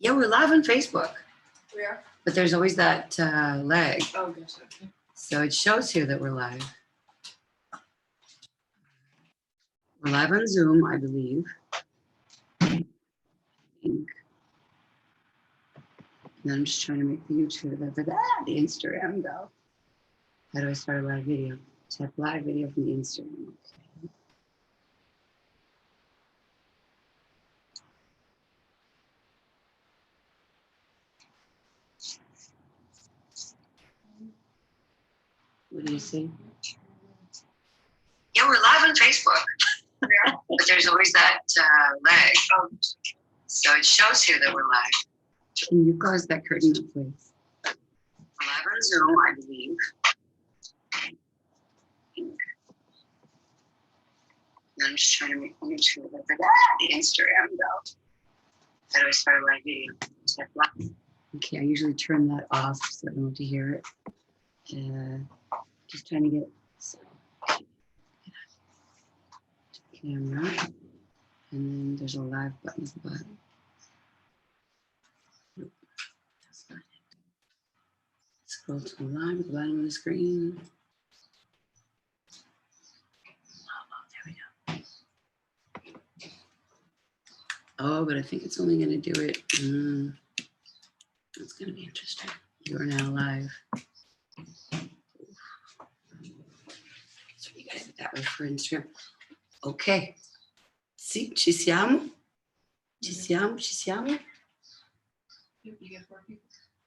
Yeah, we're live on Facebook. We are? But there's always that lag. Oh, gotcha. Okay. So it shows here that we're live. We're live on Zoom, I believe. And I'm just trying to make the YouTube, the Instagram go. How do I start a live video? Tap live video from the Instagram. Okay. What do you see? Yeah, we're live on Facebook. Yeah. But there's always that lag. Oh. So it shows here that we're live. Can you close that curtain up, please? We're live on Zoom, I believe. And I'm just trying to make YouTube the Instagram go. How do I start a live video? Tap live. Okay, I usually turn that off so I don't have to hear it. Just trying to get camera, and then there's a live button at the bottom. Nope, that's not it. Scroll to live at the bottom of the screen. Oh, there we go. Oh, but I think it's only going to do it. It's going to be interesting. You are now live. So you got to hit that way for Instagram. Ok, sì, ci siamo? Ci siamo? Ci siamo?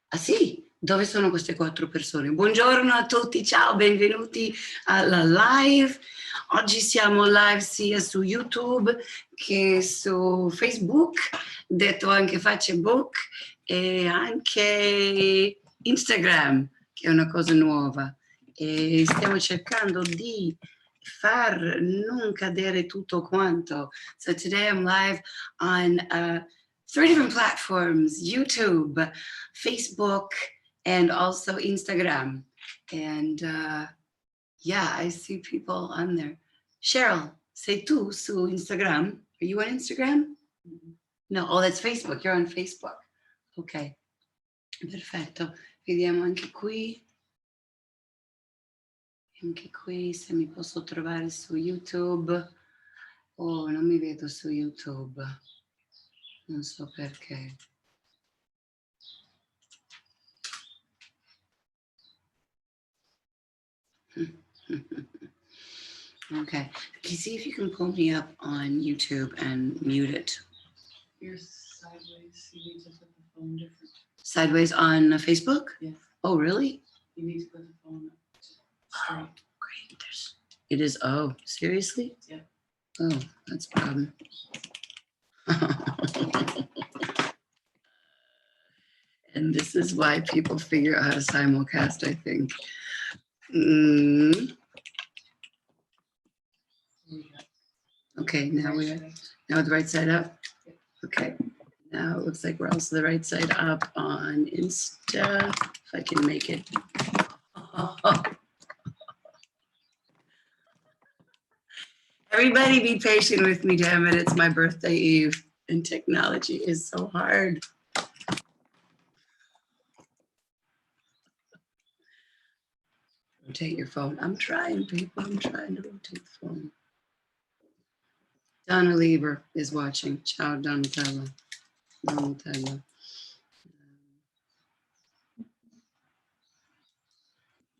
Ah sì? Dove sono queste 4 persone? Buongiorno a tutti, ciao, benvenuti alla live. Oggi siamo live sia su YouTube che su Facebook, detto anche Facebook, e anche Instagram, che è una cosa nuova. E stiamo cercando di far non cadere tutto quanto. So today I'm live on 3 different platforms: YouTube, Facebook, and also Instagram. And yeah, I see people on there. Cheryl, sei tu su Instagram? Are you on Instagram? No, oh, that's Facebook. You're on Facebook. Ok, perfetto. Vediamo anche qui. Anche qui se mi posso trovare su YouTube. Oh, non mi vedo su YouTube. Non so perché. Okay. Can you see if you can pull me up on YouTube and mute it? You're sideways. You need to put the phone different. Sideways on Facebook? Yeah. Oh, really? You need to put the phone straight. Oh, great. It is. Oh, seriously? Yeah. Oh, that's a problem. And this is why people figure out how to simulcast, I think. Okay, now now the right side up. Okay, now it looks like we're also the right side up on Insta, if I can make it. Everybody be patient with me, damn it. It's my birthday eve and technology is so hard. Rotate your phone. I'm trying, people. I'm trying to rotate the phone. Donna Lieber is watching. Ciao, Donatella. Donatella.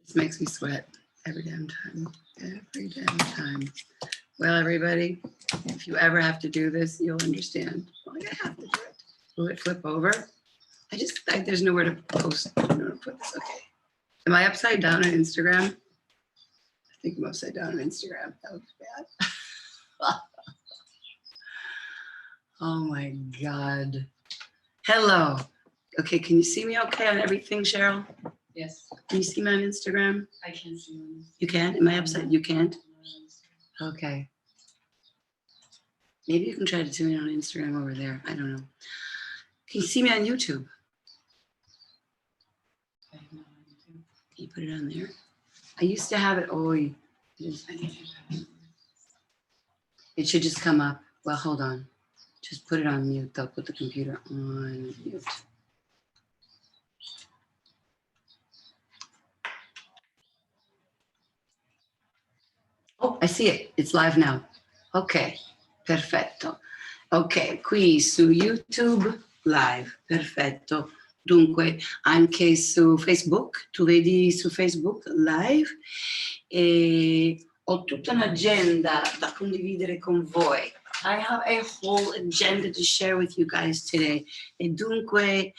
This makes me sweat every damn time. Every damn time. Well, everybody, if you ever have to do this, you'll understand. Well, I have to do it. Will it flip over? There's nowhere to post. I don't know where to put this. Okay. Am I upside down on Instagram? I think I'm upside down on Instagram. That looks bad. Oh my God. Hello. Okay, can you see me okay on everything, Cheryl? Yes. Can you see me on Instagram? I can see you. You can? Am I upside? You can't? Okay. Maybe you can try to tune in on Instagram over there. I don't know. Can you see me on YouTube? Can you put it on there? I used to have it. Oh, it should just come up. Well, hold on. Just put it on mute. I'll put the computer on mute. Oh, I see it. It's live now. Ok, perfetto. Ok, qui su YouTube live, perfetto. Dunque, anche su Facebook, tu vedi su Facebook live, e ho tutta un'agenda da condividere con voi. I have a whole agenda to share with you guys today. E dunque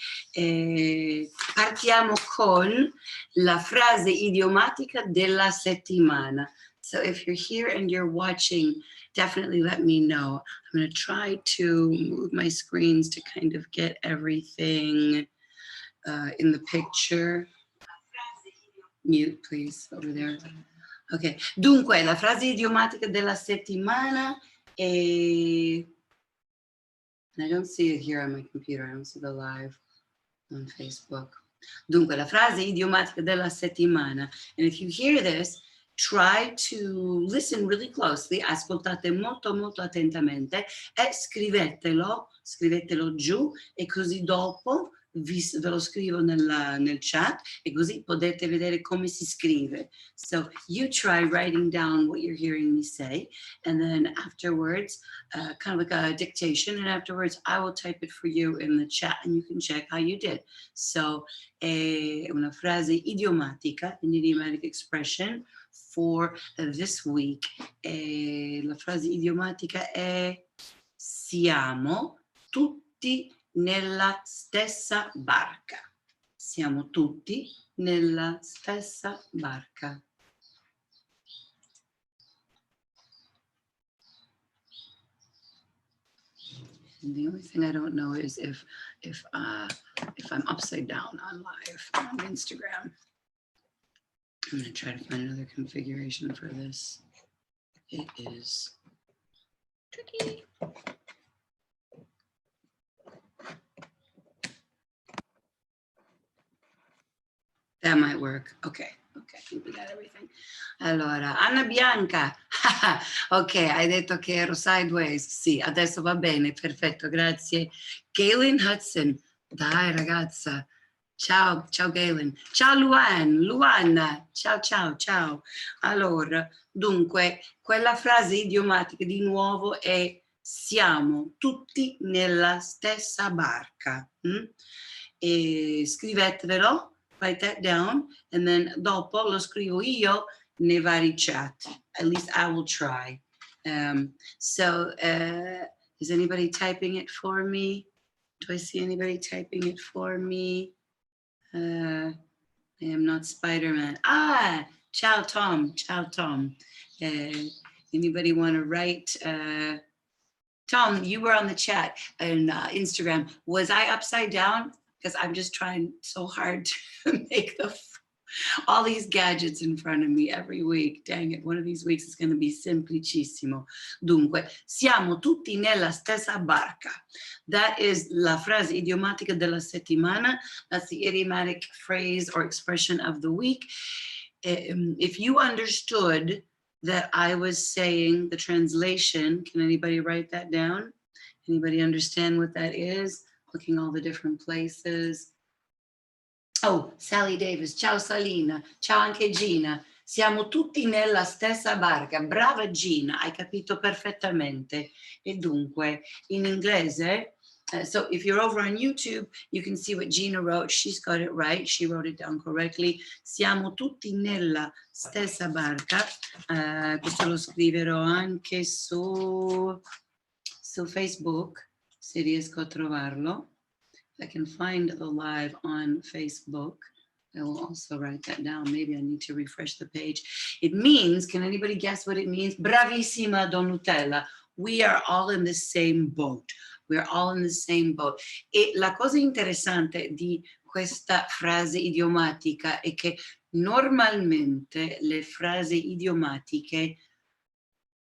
partiamo con la frase idiomatica della settimana. So if you're here and you're watching, definitely let me know. I'm going to try to move my screens to kind of get everything in the picture. Mute, please, over there. Ok, dunque la frase idiomatica della settimana è... I don't see it here on my computer, I don't see the live on Facebook. Dunque la frase idiomatica della settimana, and if you hear this, try to listen really closely, ascoltate molto molto attentamente e scrivetelo giù, e così dopo ve lo scrivo nel chat e così potete vedere come si scrive. So you try writing down what you're hearing me say, and then afterwards, kind of like a dictation, and afterwards I will type it for you in the chat and you can check how you did. So è una frase idiomatica, an idiomatic expression for this week. La frase idiomatica è siamo tutti nella stessa barca. Siamo tutti nella stessa barca. And the only thing I don't know is if I'm upside down on live on Instagram. I'm going to try to find another configuration for this. It is tricky. That might work. Okay, I think we got everything. Allora, Anna Bianca. Ok, hai detto che ero sideways. Sì, adesso va bene, perfetto, grazie. Galen Hudson. Dai, ragazza. Ciao Galen. Ciao Luana. Ciao. Allora, dunque, quella frase idiomatica di nuovo è siamo tutti nella stessa barca. E scrivetevelo. Write that down, and then dopo lo scrivo io nei vari chat. At least I will try. So is anybody typing it for me? Do I see anybody typing it for me? I am not Spider-Man. Ah, ciao Tom. Anybody want to write? Tom, you were on the chat and Instagram. Was I upside down? Because I'm just trying so hard to make all these gadgets in front of me every week. Dang it, one of these weeks is going to be semplicissimo. Dunque, siamo tutti nella stessa barca. That is la frase idiomatica della settimana. That's the idiomatic phrase or expression of the week. If you understood that I was saying the translation, can anybody write that down? Anybody understand what that is? Looking all the different places. Oh, Sally Davis, ciao Salina, ciao anche Gina. Siamo tutti nella stessa barca. Brava Gina, hai capito perfettamente. E dunque, in inglese, so if you're over on YouTube, you can see what Gina wrote. She's got it right. She wrote it down correctly. Siamo tutti nella stessa barca. Questo lo scriverò anche su Facebook. Se riesco a trovarlo. I can find the live on Facebook. I will also write that down. Maybe I need to refresh the page. It means, can anybody guess what it means? Bravissima Donutella. We are all in the same boat. We're all in the same boat. E la cosa interessante di questa frase idiomatica è che normalmente le frasi idiomatiche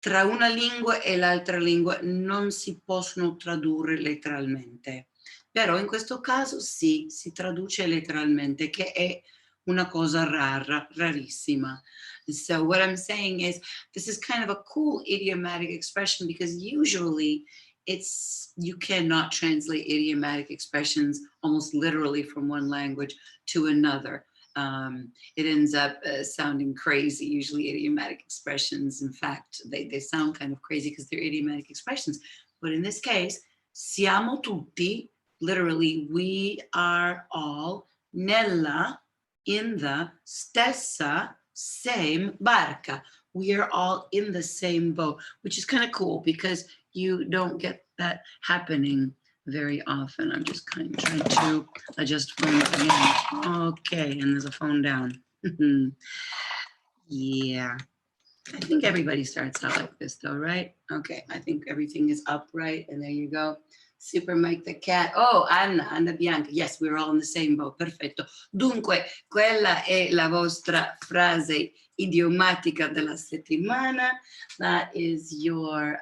tra una lingua e l'altra lingua non si possono tradurre letteralmente. Però in questo caso sì, si traduce letteralmente, che è una cosa rara, rarissima. So what I'm saying is, this is kind of a cool idiomatic expression because usually you cannot translate idiomatic expressions almost literally from one language to another. It ends up sounding crazy. Usually idiomatic expressions, in fact, they sound kind of crazy because they're idiomatic expressions. But in this case, siamo tutti, literally, we are all, nella, in the, stessa, same, barca. We are all in the same boat, which is kind of cool because you don't get that happening very often. I'm just kind of trying to adjust phone again. Okay, and there's a phone down. Yeah, I think everybody starts out like this though, right? Okay, I think everything is upright, and there you go. Super Mike the cat. Oh, Anna Bianca. Yes, we're all in the same boat. Perfetto. Dunque, quella è la vostra frase idiomatica della settimana. That is your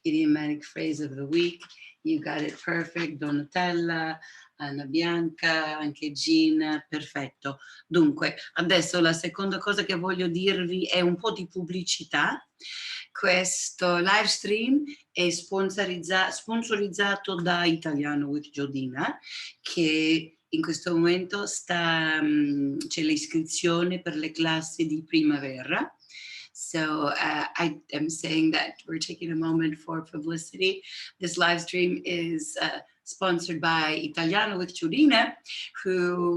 idiomatic phrase of the week. You got it perfect, Donatella, Anna Bianca, anche Gina, perfetto. Dunque, adesso la seconda cosa che voglio dirvi è un po' di pubblicità. Questo live stream è sponsorizzato da Italiano with Jodina, che in questo momento c'è l'iscrizione per le classi di primavera. So I am saying that we're taking a moment for publicity. This live stream is sponsored by Italiano with Jodina,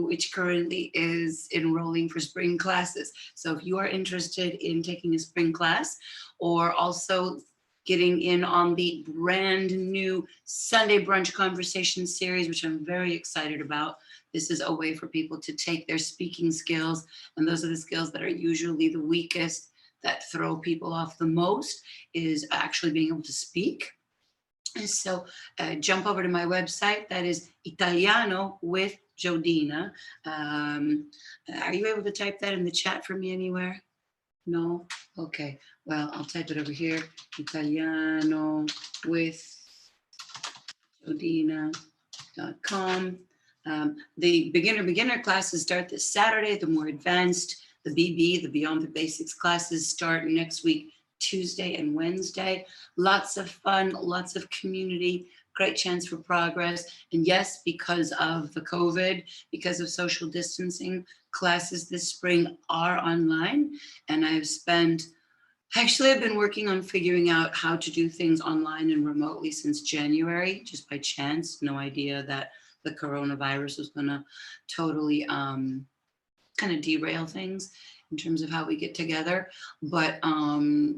which currently is enrolling for spring classes. So if you are interested in taking a spring class or also getting in on the brand new Sunday Brunch Conversation series, which I'm very excited about. This is a way for people to take their speaking skills, and those are the skills that are usually the weakest, that throw people off the most, is actually being able to speak. And so jump over to my website, that is Italiano with Jodina. Are you able to type that in the chat for me anywhere? No? Okay, well, I'll type it over here, Italiano with Jodina.com. The beginner classes start this Saturday. The more advanced, the BB, the Beyond the Basics classes start next week, Tuesday and Wednesday. Lots of fun, lots of community, great chance for progress. And yes, because of the COVID, because of social distancing, classes this spring are online. And I've been working on figuring out how to do things online and remotely since January, just by chance. No idea that the coronavirus was gonna totally kind of derail things in terms of how we get together. But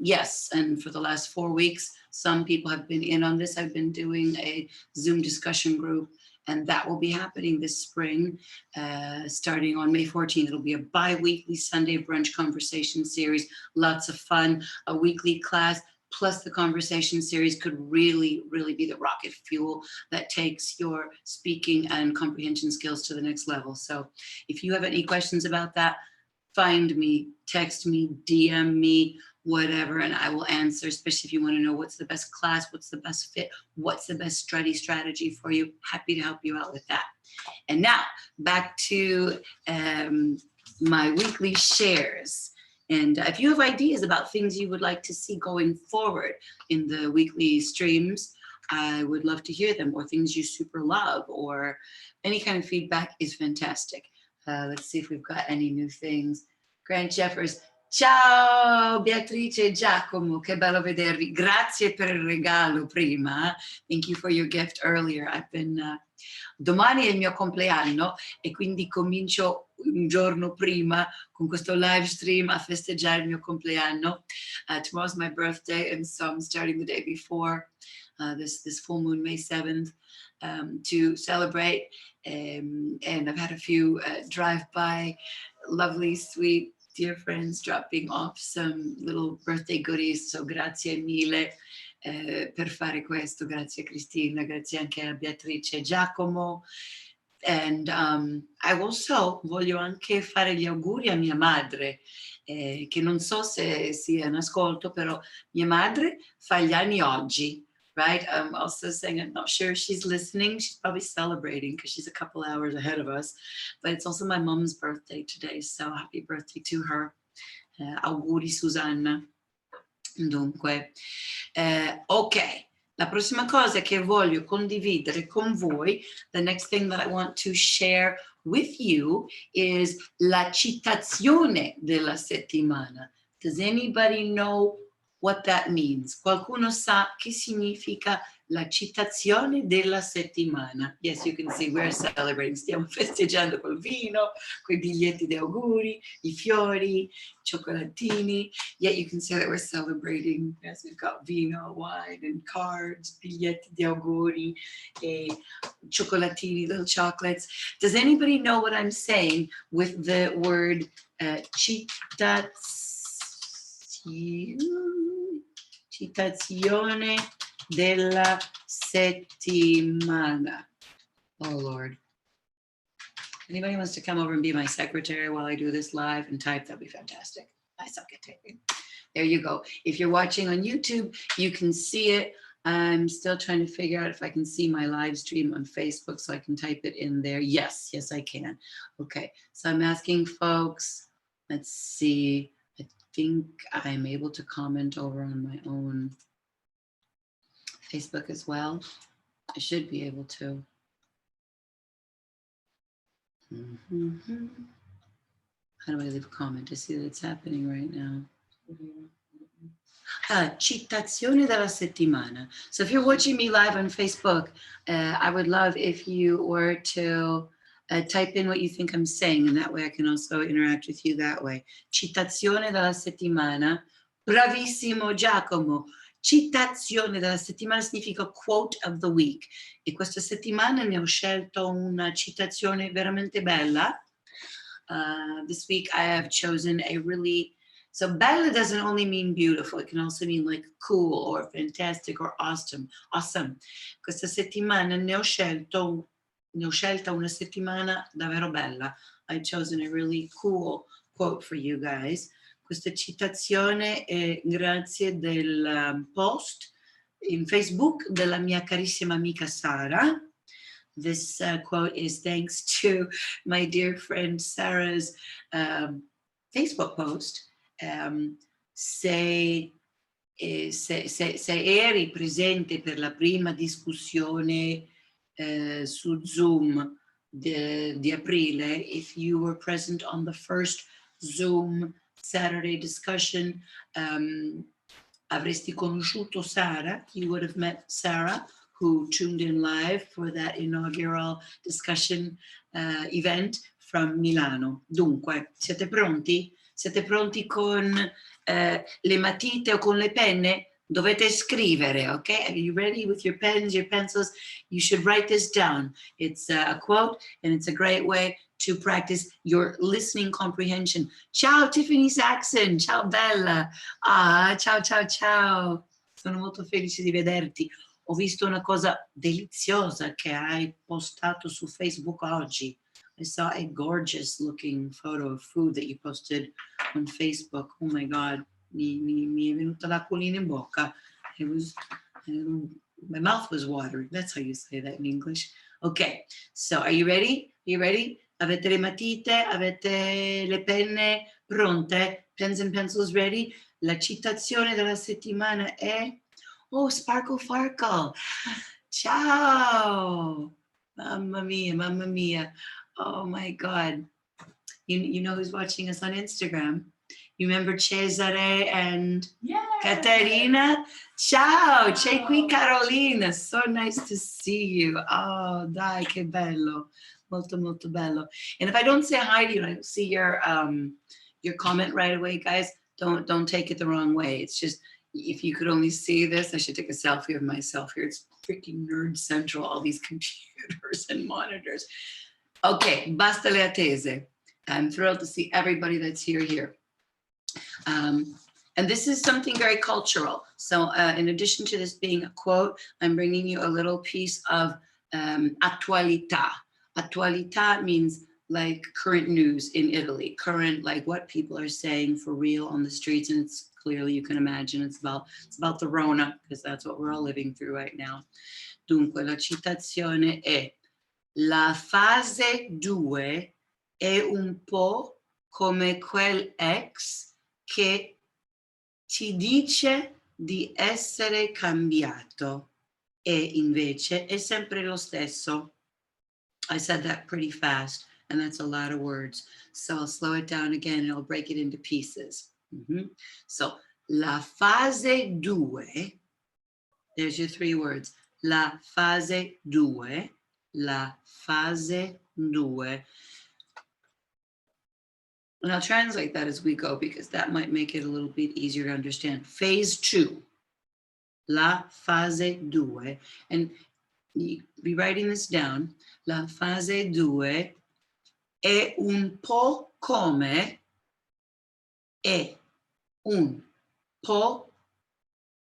yes, and for the last 4 weeks, some people have been in on this. I've been doing a Zoom discussion group, and that will be happening this spring, starting on May 14th. It'll be a bi-weekly Sunday brunch conversation series, lots of fun, a weekly class, plus the conversation series could really, really be the rocket fuel that takes your speaking and comprehension skills to the next level. So if you have any questions about that, find me, text me, DM me, whatever, and I will answer, especially if you want to know what's the best class, what's the best fit, what's the best study strategy for you. Happy to help you out with that. And now back to my weekly shares. And if you have ideas about things you would like to see going forward in the weekly streams, I would love to hear them, or things you super love, or any kind of feedback is fantastic. Let's see if we've got any new things. Grant Jeffers, ciao Beatrice e Giacomo, che bello vedervi. Grazie per il regalo prima. Thank you for your gift earlier. Domani è il mio compleanno e quindi comincio un giorno prima con questo live stream a festeggiare il mio compleanno. Tomorrow's my birthday, and so I'm starting the day before this full moon, May 7th, to celebrate. And I've had a few drive-by, lovely, sweet, dear friends dropping off some little birthday goodies. So grazie mille per fare questo. Grazie Cristina, grazie anche a Beatrice e Giacomo. And I also voglio anche fare gli auguri a mia madre, che non so se sia in ascolto, però mia madre fa gli anni oggi. Right? I'm also saying I'm not sure if she's listening. She's probably celebrating because she's a couple hours ahead of us. But it's also my mom's birthday today, so happy birthday to her. Auguri Susanna. Dunque, ok, La prossima cosa che voglio condividere con voi, the next thing that I want to share with you is la citazione della settimana. Does anybody know what that means? Qualcuno sa che significa la citazione della settimana? Yes, you can see we're celebrating. Stiamo festeggiando col vino, coi biglietti di auguri, i fiori, cioccolatini. Yet you can see that we're celebrating. Yes, we've got vino, wine, and cards, biglietti di auguri, cioccolatini, little chocolates. Does anybody know what I'm saying with the word citazione della settimana? Oh, Lord. Anybody wants to come over and be my secretary while I do this live and type? That'd be fantastic. I suck at typing. There you go. If you're watching on YouTube, you can see it. I'm still trying to figure out if I can see my live stream on Facebook so I can type it in there. Yes, yes, I can. Okay, so I'm asking folks, let's see. I think I'm able to comment over on my own Facebook as well. I should be able to. How do I leave a comment to see that it's happening right now? Citazione della settimana. So if you're watching me live on Facebook, I would love if you were to type in what you think I'm saying, and that way I can also interact with you that way. Citazione della settimana. Bravissimo Giacomo. Citazione della settimana significa quote of the week. E questa settimana ne ho scelto una citazione veramente bella. This week I have chosen a really, so bella doesn't only mean beautiful, it can also mean like cool or fantastic or awesome. Questa settimana ne ho scelta una settimana davvero bella. I've chosen a really cool quote for you guys. Questa citazione è grazie del post in Facebook della mia carissima amica Sara. This quote is thanks to my dear friend Sarah's Facebook post. Se eri presente per la prima discussione su Zoom di aprile, if you were present on the first Zoom Saturday discussion, avresti conosciuto Sara, you would have met Sarah, who tuned in live for that inaugural discussion event from Milano. Dunque, siete pronti? Siete pronti con le matite o con le penne? Dovete scrivere, okay? Are you ready with your pens, your pencils? You should write this down. It's a quote, and it's a great way to practice your listening comprehension. Ciao, Tiffany Saxon. Ciao, Bella. Ah, ciao, ciao, ciao. Sono molto felice di vederti. Ho visto una cosa deliziosa che hai postato su Facebook oggi. I saw a gorgeous looking photo of food that you posted on Facebook. Oh my God, mi è venuta l'acquolina in bocca. It was, my mouth was watering. That's how you say that in English. Okay, so are you ready? Are you ready? Avete le matite? Avete le penne pronte? Pens and pencils ready? La citazione della settimana è... Oh, Sparkle Farkle. Ciao. Mamma mia, mamma mia. Oh my God. You know who's watching us on Instagram? You remember Cesare and Caterina? Ciao, c'è qui Carolina. So nice to see you. Oh, dai, che bello. Molto, molto bello. And if I don't say hi to you, I don't see your comment right away, guys, don't take it the wrong way. It's just, if you could only see this, I should take a selfie of myself here. It's freaking nerd central, all these computers and monitors. Okay, basta le attese. I'm thrilled to see everybody that's here. And this is something very cultural. So in addition to this being a quote, I'm bringing you a little piece of attualità. Attualità means like current news in Italy, current, like what people are saying for real on the streets. And it's clearly, you can imagine, it's about the Rona, because that's what we're all living through right now. Dunque, la citazione è: la fase 2 è un po' come quel ex che ti dice di essere cambiato. e invece è sempre lo stesso. I said that pretty fast, and that's a lot of words. So I'll slow it down again and I'll break it into pieces. So, la fase 2, there's your 3 words. La fase 2, la fase 2. And I'll translate that as we go because that might make it a little bit easier to understand. Phase 2, la fase 2. And you be writing this down. La fase 2 è un po' come, è un po'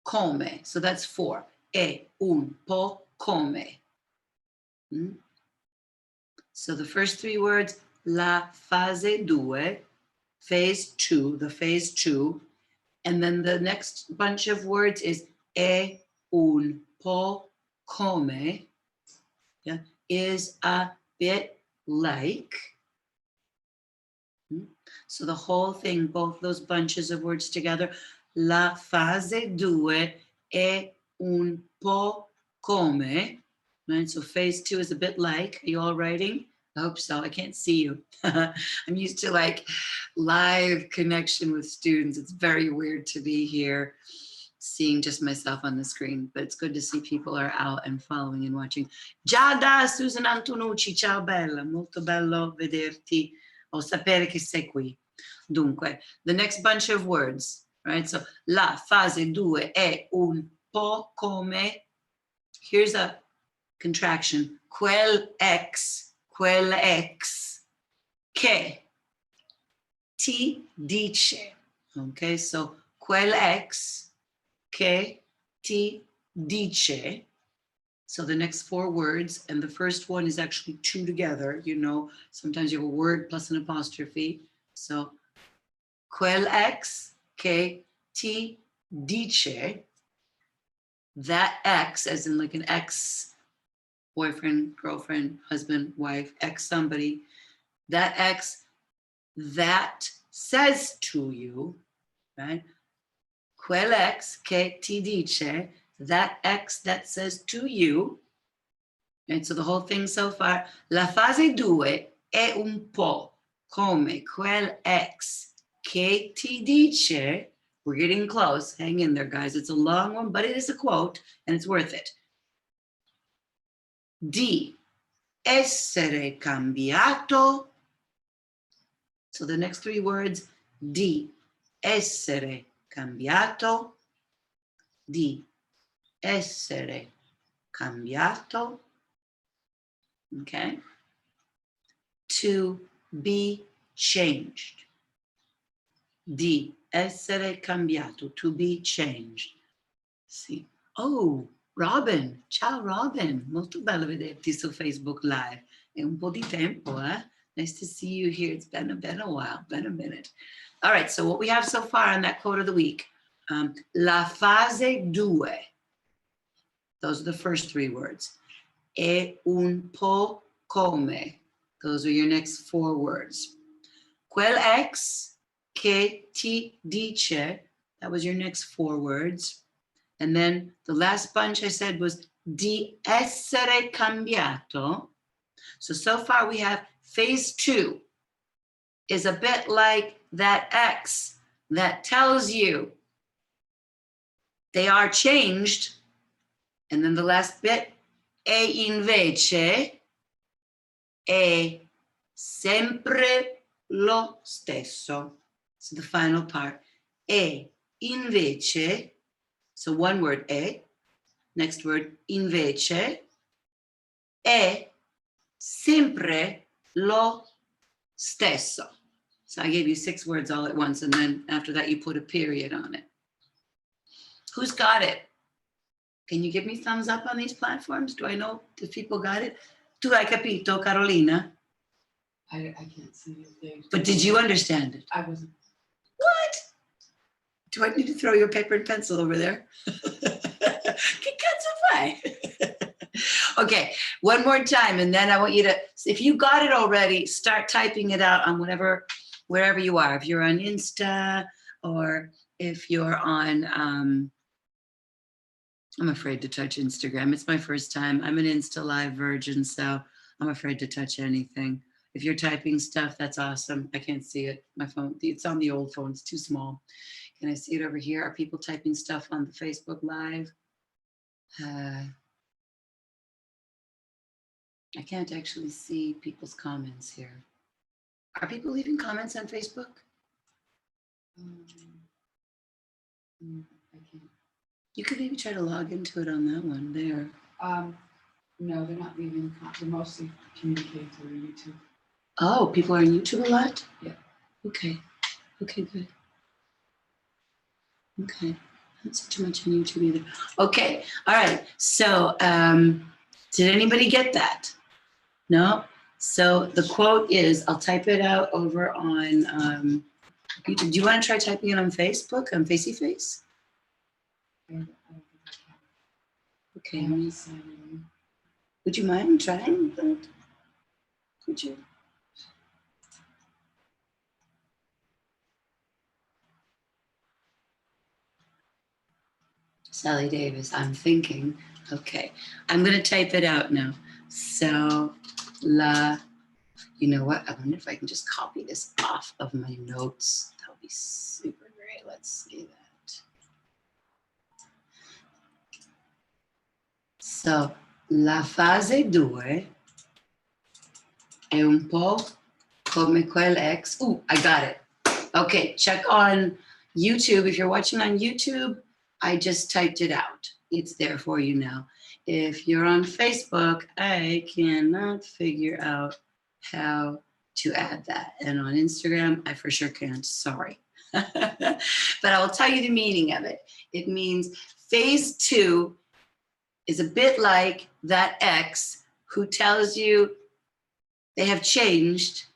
come. So that's 4. È un po' come. So the first 3 words, la fase 2, phase 2, the phase 2. And then the next bunch of words is è un po' come, yeah, is a bit like. So the whole thing, both those bunches of words together, la fase 2 è un po' come, right? So phase 2 is a bit like. Are you all writing? I hope so. I can't see you. I'm used to like live connection with students. It's very weird to be here seeing just myself on the screen, but it's good to see people are out and following and watching. Giada, Susan Antonucci, ciao bella, molto bello vederti o sapere che sei qui. Dunque, the next bunch of words, right? So, la fase 2 è un po' come, here's a contraction, quel ex che ti dice, okay? So, quel ex che ti dice. So the next 4 words, and the first one is actually 2 together. You know, sometimes you have a word plus an apostrophe. So, quel ex che ti dice, that ex, as in like an ex boyfriend, girlfriend, husband, wife, ex somebody, that ex that says to you, right? Quel ex che ti dice, that ex that says to you. And so the whole thing so far, la fase 2 è un po' come quel ex che ti dice, we're getting close, hang in there guys, it's a long one, but it is a quote and it's worth it. Di essere cambiato. So the next 3 words, di essere cambiato, di essere cambiato, okay? To be changed. Di essere cambiato, to be changed. See. Oh, Robin, ciao Robin, molto bello vederti su Facebook Live. È un po' di tempo, eh? Nice to see you here. It's been a while, been a minute. All right, so what we have so far on that quote of the week, la fase 2. Those are the first 3 words. È un po' come. Those are your next 4 words. Quel ex che ti dice. That was your next 4 words. And then the last bunch I said was di essere cambiato. So far we have phase 2 is a bit like that ex that tells you they are changed. And then the last bit, e invece è sempre lo stesso. So the final part, e invece, so one word, e, next word, invece, è sempre lo stesso. So I gave you 6 words all at once, and then after that you put a period on it. Who's got it? Can you give me thumbs up on these platforms? Do I know if people got it? Tu hai capito, Carolina? I can't see anything. But did you understand it? I wasn't. What? Do I need to throw your paper and pencil over there? Che cazzo fai? Okay, one more time, and then I want you to, if you got it already, start typing it out on wherever you are. If you're on Insta, or if you're on I'm afraid to touch Instagram. It's my first time. I'm an Insta Live virgin, so I'm afraid to touch anything. If you're typing stuff, that's awesome. I can't see it. My phone, it's on the old phone. It's too small. Can I see it over here? Are people typing stuff on the Facebook Live? I can't actually see people's comments here. Are people leaving comments on Facebook? I can't. You could maybe try to log into it on that one there. No, they're not leaving. They're mostly communicating through YouTube. Oh, people are on YouTube a lot? Yeah. Okay. Okay, good. Okay. Not so too much on YouTube either. Okay. All right. So did anybody get that? No? So the quote is, I'll type it out over on YouTube. Do you want to try typing it on Facebook, on Facey Face? Okay. Would you mind trying that? Could you? Sally Davis, I'm thinking. Okay, I'm going to type it out now. So, you know what? I wonder if I can just copy this off of my notes. That would be super great. Let's see that. So, la fase 2 è un po' come quell'ex. Ooh, I got it. Okay, check on YouTube. If you're watching on YouTube, I just typed it out. It's there for you now. If you're on Facebook, I cannot figure out how to add that. And on Instagram, I for sure can't, sorry. But I will tell you the meaning of it. It means phase 2 is a bit like that ex who tells you they have changed,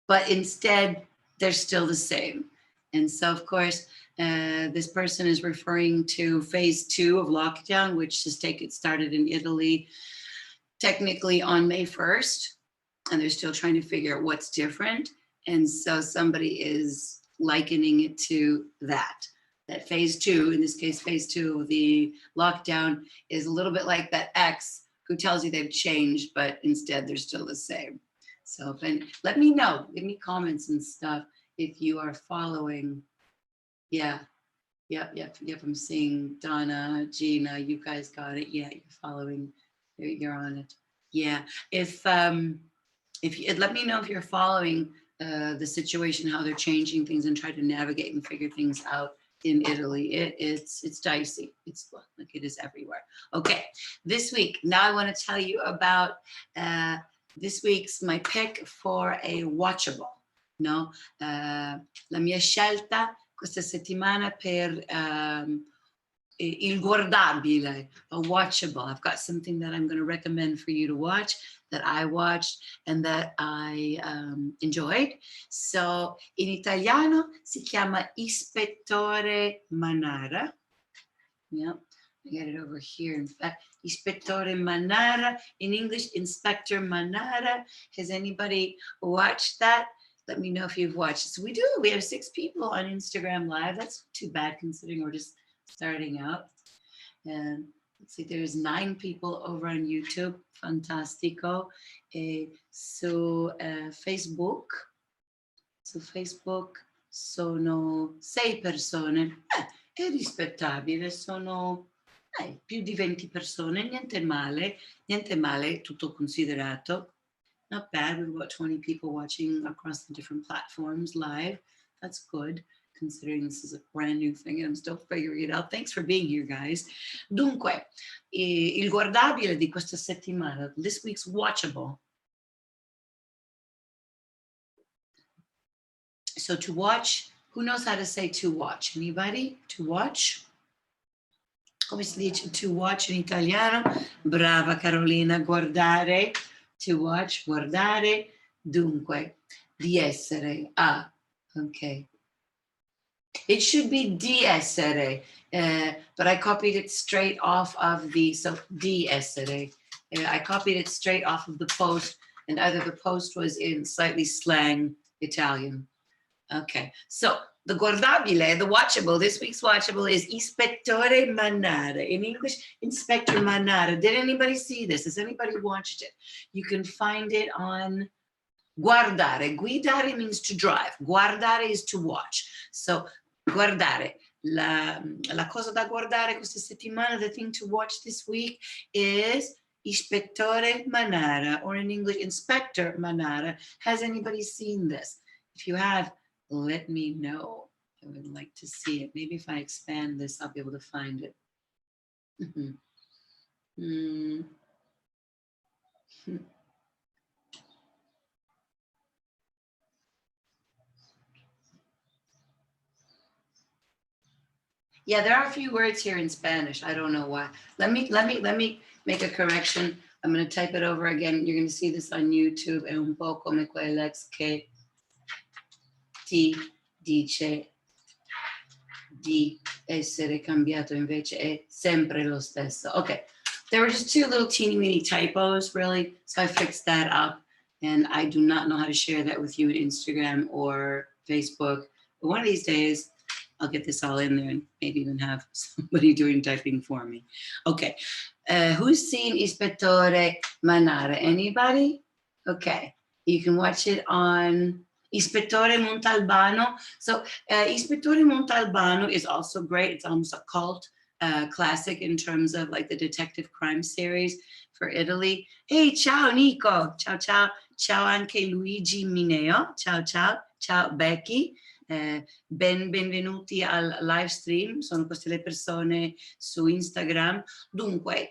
but instead they're still the same. And so, of course, this person is referring to phase 2 of lockdown, which started in Italy technically on May 1st, and they're still trying to figure out what's different. And so somebody is likening it to that phase 2, in this case, phase 2 of the lockdown is a little bit like that ex who tells you they've changed, but instead they're still the same. So let me know, give me comments and stuff if you are following. Yeah, yep, I'm seeing Donna, Gina, you guys got it. Yeah, you're following, you're on it. Yeah, if you let me know if you're following the situation, how they're changing things and try to navigate and figure things out in Italy. It's dicey. It's like it is everywhere. Okay, this week, now I want to tell you about this week's my pick for a watchable. No, la mia scelta questa settimana per il guardabile, a watchable. I've got something that I'm going to recommend for you to watch, that I watched and that I enjoyed. So in Italiano si chiama Ispettore Manara. Yep, I got it over here. In fact, Ispettore Manara. In English, Inspector Manara. Has anybody watched that? Let me know if you've watched it. So we do. We have 6 people on Instagram Live. That's too bad considering we're just starting out. And let's see, there's 9 people over on YouTube. Fantastico. Su Facebook. Su Facebook sono 6 persone. È rispettabile. Sono più di 20 persone. Niente male, tutto considerato. Not bad. We've got 20 people watching across the different platforms live. That's good, considering this is a brand new thing and I'm still figuring it out. Thanks for being here, guys. Dunque, il guardabile di questa settimana, this week's watchable. So to watch, who knows how to say to watch? Anybody? To watch? Come si dice to watch in italiano? Brava Carolina, guardare. To watch, guardare. Dunque, di essere. Ah, okay. It should be di essere, but I copied it straight off of so di essere. I copied it straight off of the post, and either the post was in slightly slang Italian. Okay, so the guardabile, the watchable, this week's watchable is Ispettore Manara. In English, Inspector Manara. Did anybody see this? Has anybody watched it? You can find it on guardare. Guidare means to drive. Guardare is to watch. So guardare. La cosa da guardare questa settimana, the thing to watch this week is Ispettore Manara, or in English, Inspector Manara. Has anybody seen this? If you have, let me know. I would like to see it. Maybe if I expand this, I'll be able to find it. Yeah, there are a few words here in Spanish. I don't know why. Let me make a correction. I'm going to type it over again. You're going to see this on YouTube. È un po' come quell'ex che ti dice di essere cambiato, invece è sempre lo stesso. Okay, there were just two little teeny weeny typos, really. So I fixed that up, and I do not know how to share that with you on Instagram or Facebook. But one of these days, I'll get this all in there and maybe even have somebody doing typing for me. Okay, who's seen Ispettore Manara? Anybody? Okay, you can watch it on Ispettore Montalbano. So Ispettore Montalbano is also great. It's almost a cult classic in terms of like the detective crime series for Italy. Hey, ciao Nico. Ciao, ciao. Ciao anche Luigi Mineo. Ciao, ciao. Ciao Becky. Benvenuti al live stream, sono queste le persone su Instagram. Dunque,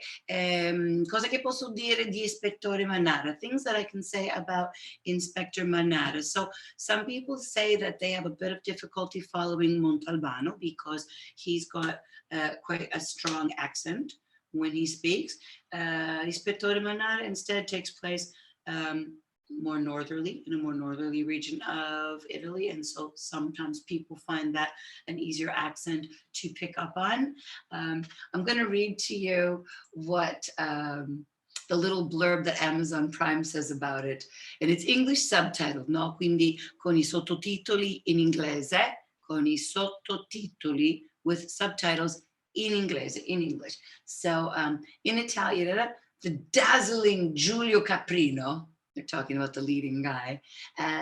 cosa che posso dire di Ispettore Manara? Things that I can say about Inspector Manara. So some people say that they have a bit of difficulty following Montalbano because he's got quite a strong accent when he speaks. Ispettore Manara instead takes place more northerly, in a more northerly region of Italy, and so sometimes people find that an easier accent to pick up on. I'm going to read to you what the little blurb that Amazon Prime says about it, and it's English subtitled, no? Quindi con I sottotitoli in inglese, con I sottotitoli with subtitles in inglese, in English. So in Italian, the dazzling Giulio Caprino, they're talking about the leading guy,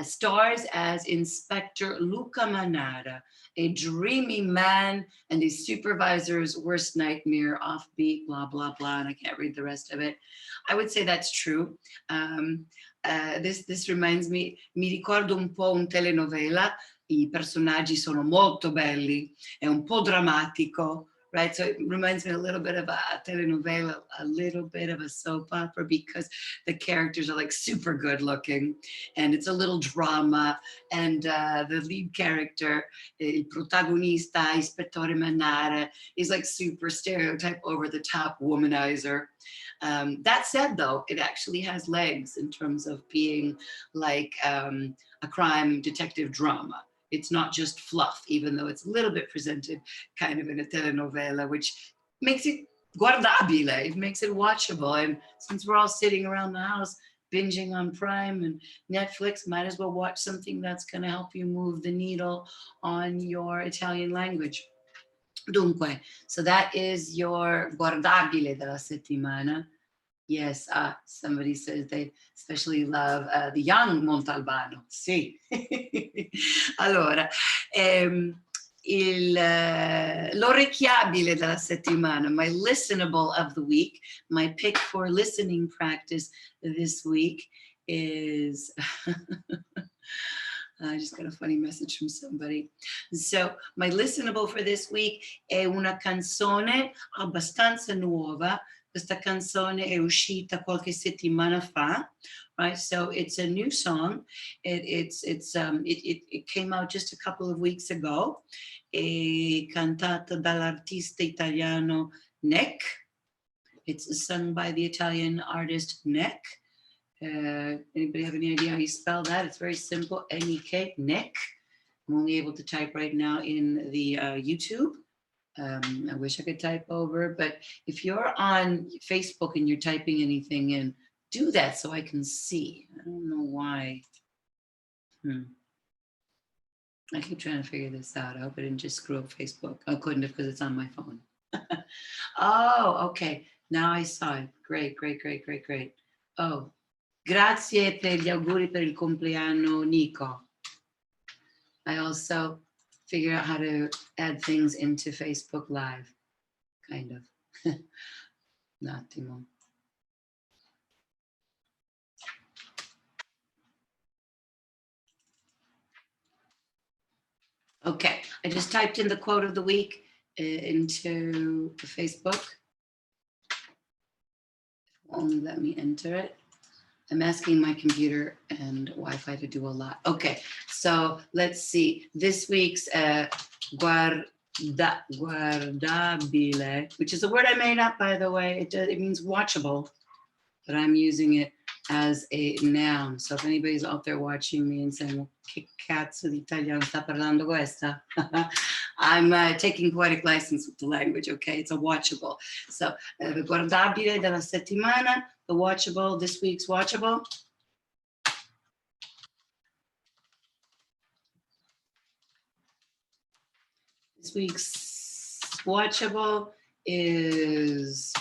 stars as Inspector Luca Manara, a dreamy man and his supervisor's worst nightmare, offbeat, blah, blah, blah, and I can't read the rest of it. I would say that's true. This reminds me, mi ricordo un po' un telenovela, I personaggi sono molto belli, è un po' drammatico, right? So it reminds me a little bit of a telenovela, a little bit of a soap opera, because the characters are like super good looking and it's a little drama. And the lead character, il protagonista, Ispettore Manara, is like super stereotype, over the top womanizer. That said, though, it actually has legs in terms of being like a crime detective drama. It's not just fluff, even though it's a little bit presented kind of in a telenovela, which makes it guardabile, it makes it watchable. And since we're all sitting around the house binging on Prime and Netflix, might as well watch something that's going to help you move the needle on your Italian language. Dunque, so that is your guardabile della settimana. Yes, somebody says they especially love the young Montalbano. Sì. Allora, l'orecchiabile della settimana, my listenable of the week, my pick for listening practice this week is... I just got a funny message from somebody. So my listenable for this week è una canzone abbastanza nuova. Questa canzone è uscita qualche settimana fa, right? So it's a new song. It came out just a couple of weeks ago. È cantata dall'artista italiano Neck. It's sung by the Italian artist Neck. Anybody have any idea how you spell that? It's very simple. N-E-K, Neck. I'm only able to type right now in the YouTube. I wish I could type over, but if you're on Facebook and you're typing anything in, do that so I can see. I don't know why. I keep trying to figure this out. I hope I didn't just screw up Facebook. I couldn't have because it's on my phone. Oh, okay. Now I saw it. Great, great, great, great, great. Oh, grazie per gli auguri per il compleanno, Nico. I also figured out how to add things into Facebook Live, kind of. Un attimo. Okay, I just typed in the quote of the week into the Facebook. Only let me enter it. I'm asking my computer and Wi-Fi to do a lot. Okay, so let's see. This week's guardabile, which is a word I made up, by the way. It means watchable, but I'm using it as a noun. So if anybody's out there watching me and saying, well, che cazzo di italiano sta parlando questa? I'm taking poetic license with the language, okay? It's a watchable. So, guardabile della settimana, the watchable, this week's watchable. This week's watchable is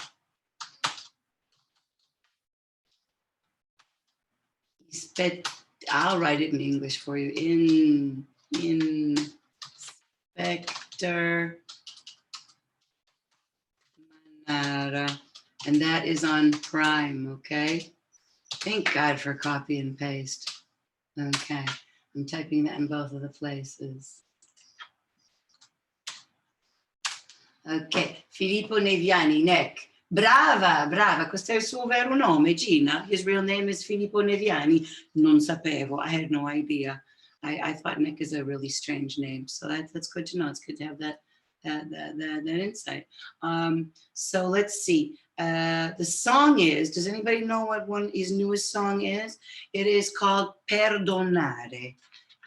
I'll write it in English for you. Inspector Manara, and that is on Prime, okay? Thank God for copy and paste. Okay, I'm typing that in both of the places. Ok, Filippo Neviani, Nick. Brava, brava, questo è il suo vero nome, Gina. His real name is Filippo Neviani. Non sapevo, I had no idea. I thought Nick is a really strange name, so that's good to know. It's good to have that insight. So let's see. The song is, does anybody know what his newest song is? It is called Perdonare.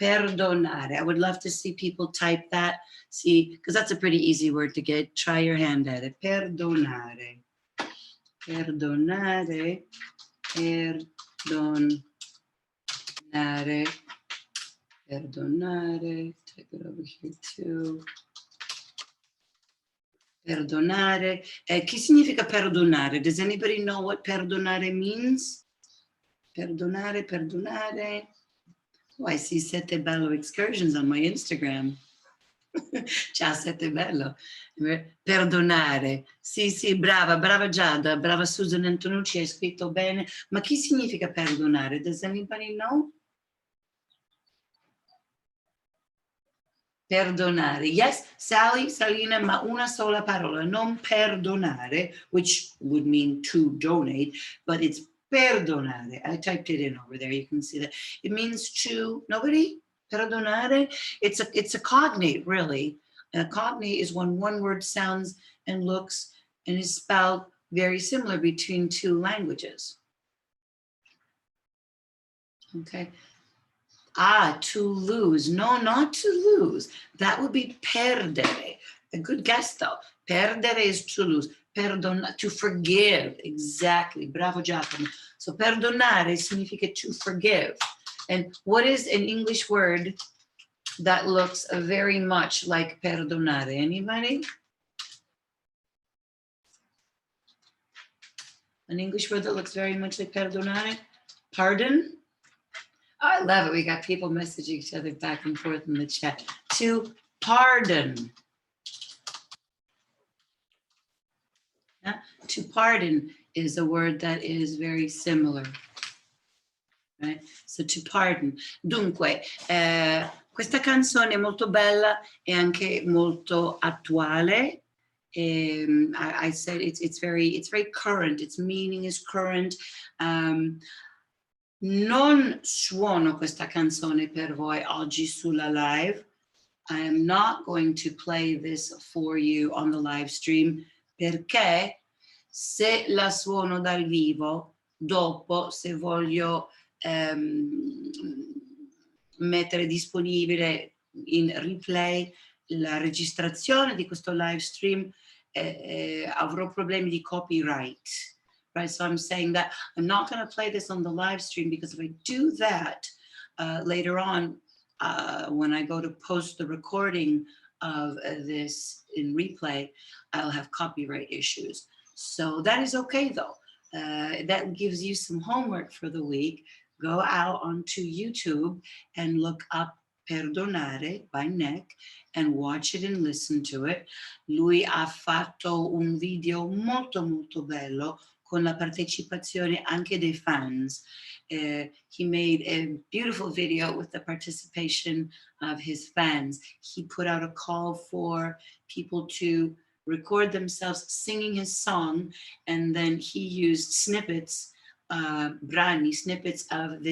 Perdonare. I would love to see people type that. See, because that's a pretty easy word to get. Try your hand at it. Perdonare. Perdonare. Perdonare. Perdonare. Type it over here too. Perdonare. Che significa perdonare? Does anybody know what perdonare means? Perdonare, perdonare. Oh, I see Sette Bello excursions on my Instagram. Ciao Sette Bello. Perdonare. Sì, sì, brava, brava Giada, brava Susan Antonucci, hai scritto bene. Ma che significa perdonare? Does anybody know? Perdonare. Yes, Sally, Salina, ma una sola parola. Non perdonare, which would mean to donate, but it's perdonare. I typed it in over there. You can see that. It means to, nobody? Perdonare? It's a cognate, really. A cognate is when one word sounds and looks and is spelled very similar between two languages. Okay. Ah, to lose. No, not to lose. That would be perdere. A good guess, though. Perdere is to lose. To forgive. Exactly. Bravo, Giacomo. So perdonare significa to forgive. And what is an English word that looks very much like perdonare? Anybody? An English word that looks very much like perdonare? Pardon? I love it. We got people messaging each other back and forth in the chat. To pardon. Yeah? To pardon is a word that is very similar. Right? So to pardon. Dunque, questa canzone è molto bella e anche molto attuale. I said it's very current. Its meaning is current. Non suono questa canzone per voi oggi sulla live. I am not going to play this for you on the live stream perché se la suono dal vivo, dopo se voglio mettere disponibile in replay la registrazione di questo live stream, avrò problemi di copyright. Right, so I'm saying that I'm not going to play this on the live stream because if I do that later on, when I go to post the recording of this in replay, I'll have copyright issues. So that is okay though. That gives you some homework for the week. Go out onto YouTube and look up Perdonare by Nick and watch it and listen to it. Lui ha fatto un video molto molto bello con la partecipazione anche dei fans. He made a beautiful video with the participation of his fans. He put out a call for people to record themselves singing his song, and then he used snippets, brani, snippets of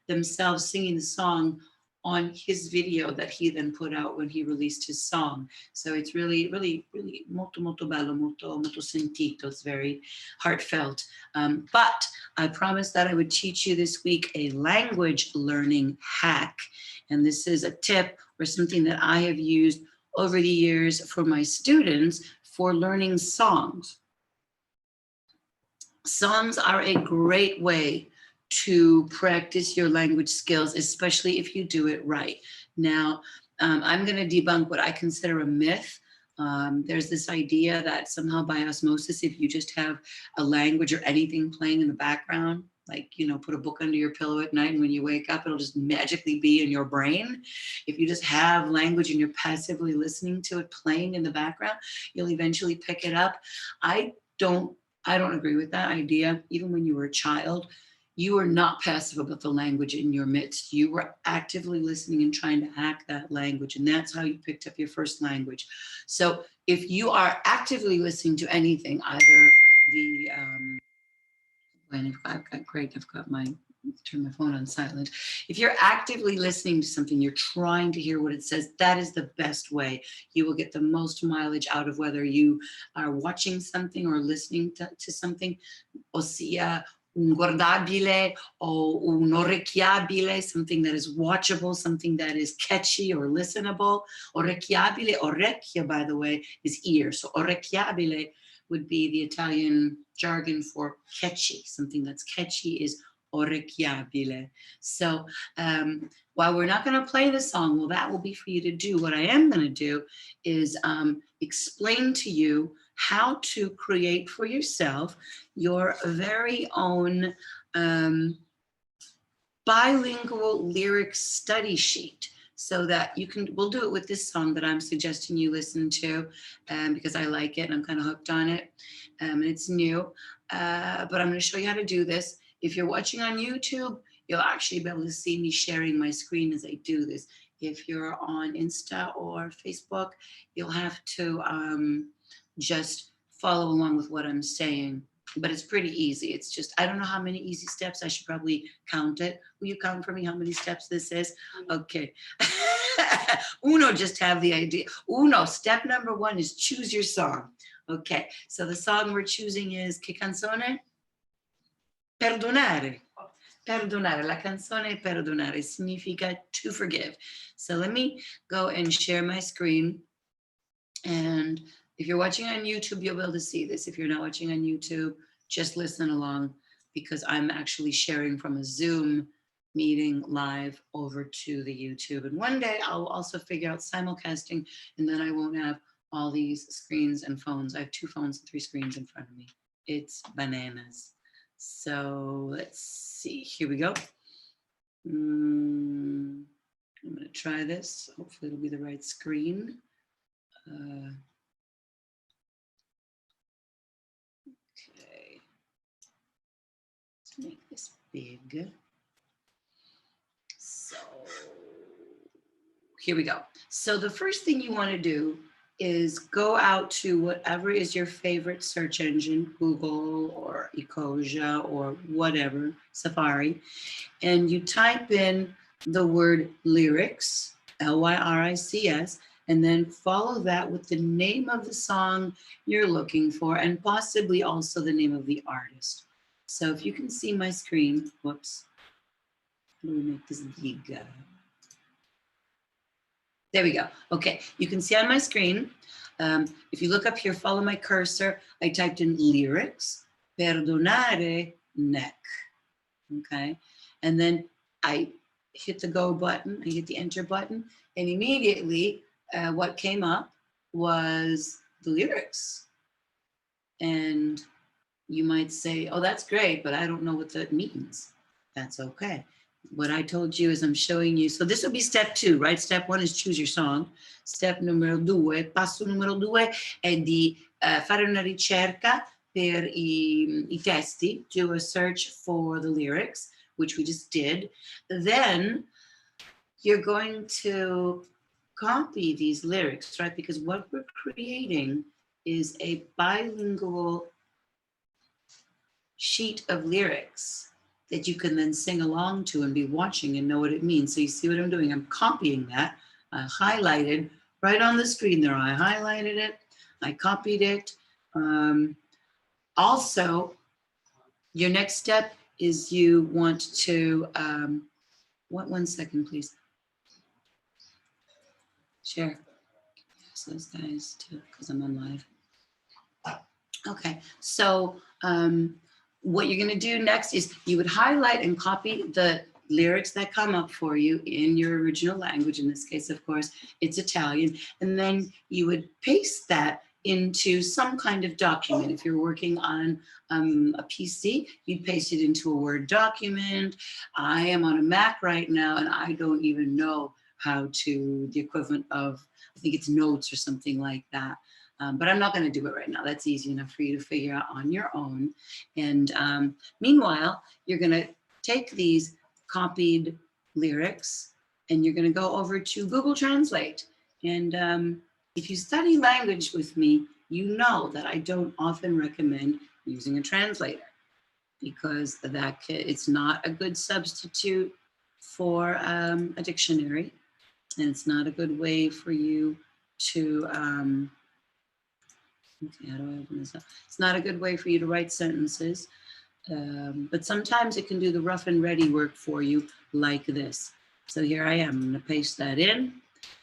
themselves singing the song on his video that he then put out when he released his song. So it's really, really, really molto, molto bello, molto, molto sentito. It's very heartfelt. But I promised that I would teach you this week a language learning hack. And this is a tip or something that I have used over the years for my students for learning songs. Songs are a great way to practice your language skills, especially if you do it right. Now, I'm going to debunk what I consider a myth. There's this idea that somehow by osmosis, if you just have a language or anything playing in the background, like, you know, put a book under your pillow at night and when you wake up, it'll just magically be in your brain. If you just have language and you're passively listening to it playing in the background, you'll eventually pick it up. I don't agree with that idea. Even when you were a child, you were not passive about the language in your midst. You were actively listening and trying to hack that language. And that's how you picked up your first language. So if you are actively listening to anything, either the, I've got turn my phone on silent. If you're actively listening to something, you're trying to hear what it says, that is the best way. You will get the most mileage out of whether you are watching something or listening to something, ossia un guardabile or un orecchiabile, something that is watchable, something that is catchy or listenable. Orecchiabile, orecchio, by the way, is ear. So orecchiabile would be the Italian jargon for catchy. Something that's catchy is orecchiabile. So while we're not going to play the song, well, that will be for you to do. What I am going to do is explain to you how to create for yourself your very own bilingual lyric study sheet, so that we'll do it with this song that I'm suggesting you listen to because I like it and I'm kind of hooked on it. And it's new, but I'm going to show you how to do this. If you're watching on YouTube, you'll actually be able to see me sharing my screen as I do this. If you're on Insta or Facebook, you'll have to just follow along with what I'm saying. But it's pretty easy. It's just, I don't know how many easy steps. I should probably count it. Will you count for me how many steps this is? Okay. Uno, just have the idea. Uno, step number 1 is choose your song. Okay, so the song we're choosing is Che canzone? Perdonare. Perdonare. La canzone perdonare significa to forgive. So let me go and share my screen. And if you're watching on YouTube, you'll be able to see this. If you're not watching on YouTube, just listen along because I'm actually sharing from a Zoom meeting live over to the YouTube. And one day I'll also figure out simulcasting, and then I won't have all these screens and phones. I have 2 phones and 3 screens in front of me. It's bananas. So let's see, here we go. I'm gonna try this. Hopefully it'll be the right screen. Okay, let's make this big. So here we go. So the first thing you want to do is go out to whatever is your favorite search engine, Google or Ecosia or whatever, Safari, and you type in the word lyrics, Lyrics, and then follow that with the name of the song you're looking for and possibly also the name of the artist. So if you can see my screen, whoops, let me make this big. There we go. Okay, you can see on my screen, if you look up here, follow my cursor, I typed in lyrics, perdonare, neck, okay? And then hit the go button, I hit the enter button, and immediately what came up was the lyrics. And you might say, oh, that's great, but I don't know what that means. That's okay. What I told you is I'm showing you. So this will be step 2, right? Step 1 is choose your song. Step numero 2, passo numero 2 è di fare una ricerca per i testi, do a search for the lyrics, which we just did. Then you're going to copy these lyrics, right? Because what we're creating is a bilingual sheet of lyrics that you can then sing along to and be watching and know what it means. So you see what I'm doing? I'm copying that. I highlighted right on the screen there. I highlighted it. I copied it. Also, your next step is you want to, one second, please. Share. Yes, those guys too, because I'm on live. Okay, so what you're going to do next is you would highlight and copy the lyrics that come up for you in your original language. In this case, of course, it's Italian. And then you would paste that into some kind of document. If you're working on a PC, you'd paste it into a Word document. I am on a Mac right now, and I don't even know how to, the equivalent of, I think it's Notes or something like that. But I'm not going to do it right now. That's easy enough for you to figure out on your own. And meanwhile, you're going to take these copied lyrics and you're going to go over to Google Translate. And if you study language with me, you know that I don't often recommend using a translator because that it's not a good substitute for a dictionary. And it's not a good way for you to okay, how do I open this up? It's not a good way for you to write sentences, but sometimes it can do the rough and ready work for you like this. So here I am, I'm gonna paste that in.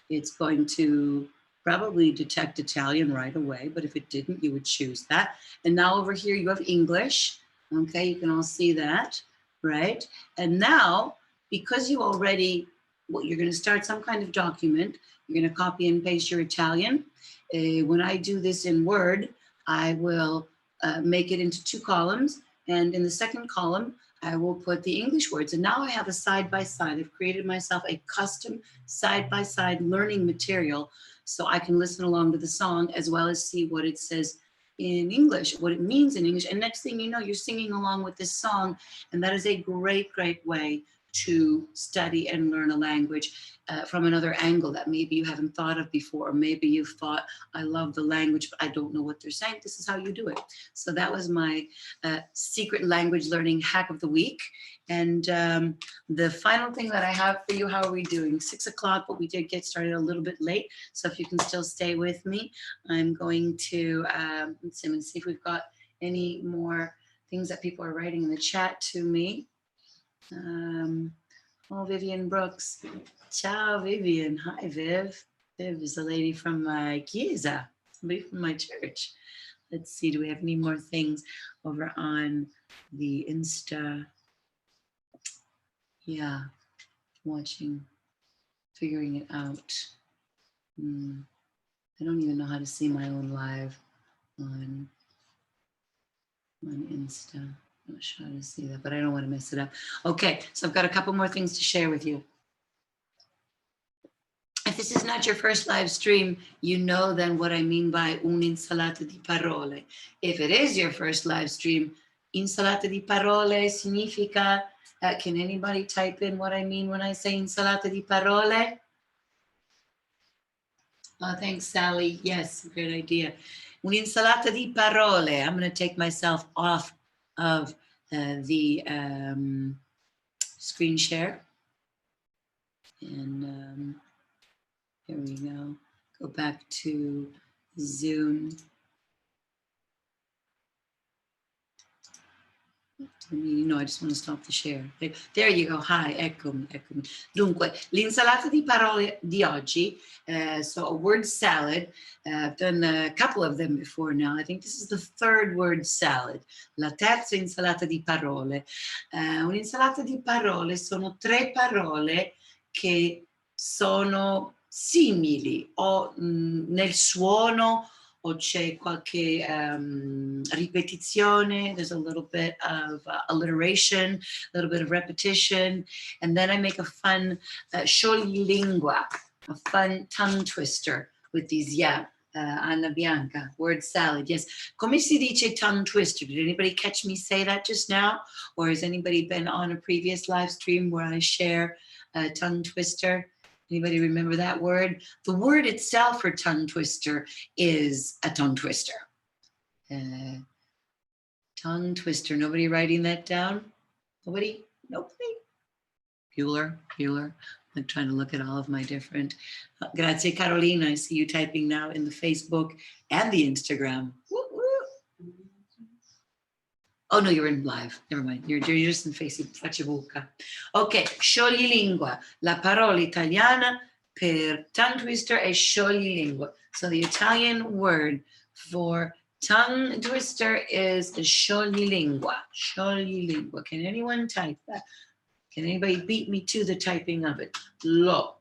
It's going to probably detect Italian right away, but if it didn't, you would choose that. And now over here you have English, okay? You can all see that, right? And now, because you already, well, you're gonna start some kind of document, you're gonna copy and paste your Italian. When I do this in Word, I will make it into 2 columns. And in the second column, I will put the English words. And now I have a side-by-side. I've created myself a custom side-by-side learning material so I can listen along to the song as well as see what it says in English, what it means in English. And next thing you know, you're singing along with this song. And that is a great, great way to study and learn a language from another angle that maybe you haven't thought of before, or maybe you've thought, I love the language, but I don't know what they're saying. This is how you do it. So that was my secret language learning hack of the week. And the final thing that I have for you, how are we doing? 6 o'clock, but we did get started a little bit late. So if you can still stay with me, I'm going to, let's see, I'm gonna see if we've got any more things that people are writing in the chat to me. Oh, Vivian Brooks. Ciao, Vivian. Hi, Viv. Viv is a lady from my chiesa, somebody from my church. Let's see, do we have any more things over on the Insta? Yeah, watching, figuring it out. I don't even know how to see my own live on Insta. I'm not sure how to see that, but I don't want to mess it up. Okay, so I've got a couple more things to share with you. If this is not your first live stream, you know then what I mean by un'insalata di parole. If it is your first live stream, insalata di parole significa, can anybody type in what I mean when I say insalata di parole? Oh, thanks, Sally. Yes, great idea. Un'insalata di parole. I'm going to take myself off of the screen share. And here we go. Go back to Zoom. No, I just want to stop the share. There you go. Hi, eccomi, eccomi. Dunque, l'insalata di parole di oggi, so a word salad. I've done a couple of them before now. I think this is the third word salad. La terza insalata di parole. Un'insalata di parole sono tre parole che sono simili o nel suono o c'è qualche ripetizione, there's a little bit of alliteration, a little bit of repetition, and then I make a fun scioglingua, a fun tongue twister with these, Anna Bianca, word salad, yes. Come si dice tongue twister? Did anybody catch me say that just now? Or has anybody been on a previous live stream where I share a tongue twister? Anybody remember that word? The word itself for tongue twister is a tongue twister. Tongue twister. Nobody writing that down? Nobody? Nobody? Bueller. I'm trying to look at all of my different. Grazie, Carolina. I see you typing now in the Facebook and the Instagram. Woo, woo. Oh, no, you're in live. Never mind. You're just in Facebook. Watchable. Ok, scioglilingua. La parola italiana per tongue twister è scioglilingua. So the Italian word for tongue twister is scioglilingua. Scioglilingua. Can anyone type that? Can anybody beat me to the typing of it? Lo.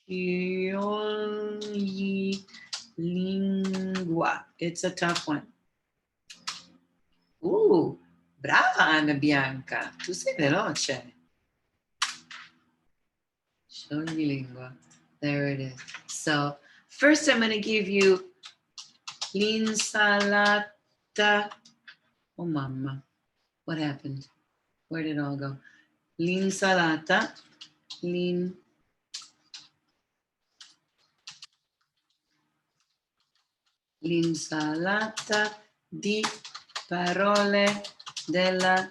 Scioglilingua. It's a tough one. Brava Anna Bianca. Tu sei veloce. Scioglilingua. There it is. So first I'm going to give you l'insalata. Oh, mamma. What happened? Where did it all go? L'insalata. L'insalata di parole della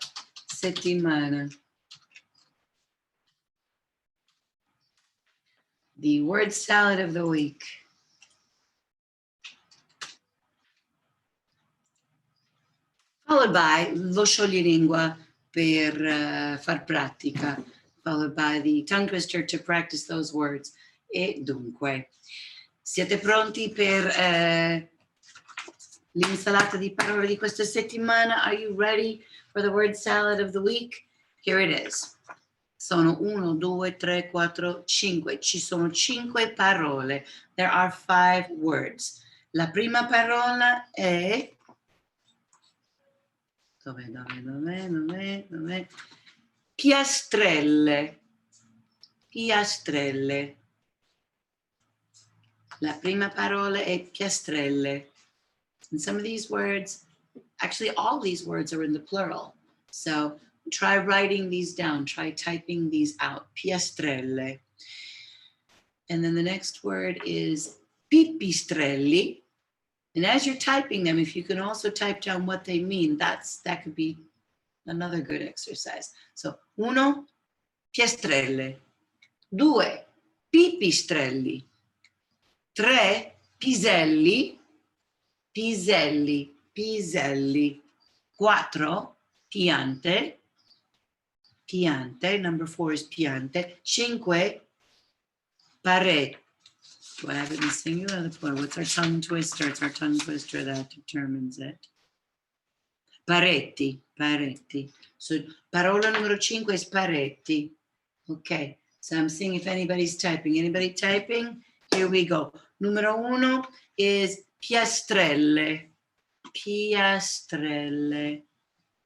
settimana. The word salad of the week. Followed by lo scioglilingua per far pratica. Followed by the tongue twister to practice those words. E dunque, siete pronti per l'insalata di parole di questa settimana? Are you ready for the word salad of the week? Here it is. Sono 1, 2, 3, 4, 5. Ci sono 5 parole. There are 5 words. La prima parola è... Dov'è? Piastrelle. Piastrelle. La prima parola è piastrelle. And some of these words, actually all these words are in the plural. So try writing these down. Try typing these out. Piastrelle. And then the next word is pipistrelli. And as you're typing them, if you can also type down what they mean, that could be another good exercise. So, 1, piastrelle. 2, pipistrelli. 3, piselli. 4, piante. Number 4 is piante. 5, parete. Do I have it in singular or the plural? What's our tongue twister? It's our tongue twister that determines it. Paretti. So parola numero 5 is paretti. Okay, so I'm seeing if anybody's typing. Anybody typing? Here we go. Numero 1 is piastrelle.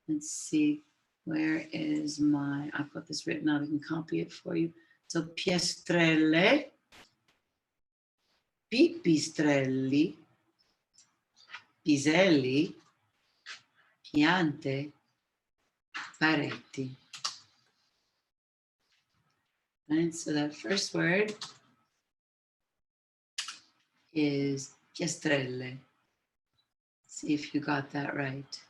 Let's see. Where is my... I've got this written out. I can copy it for you. So piastrelle. Pipistrelli, piselli, piante, pareti. And so that first word is piastrelle. See if you got that right.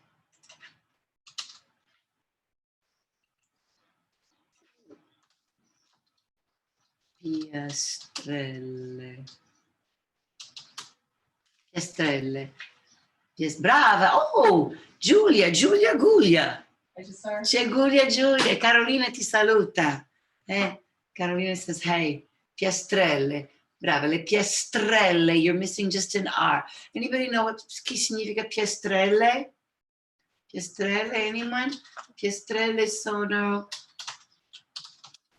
Piastrelle. Piastrelle. Yes, brava. Oh, Giulia, Giulia. Register. C'è Giulia. Carolina ti saluta. Carolina says, hey, piastrelle. Brava, le piastrelle. You're missing just an R. Anybody know che significa piastrelle? Piastrelle, anyone? Piastrelle sono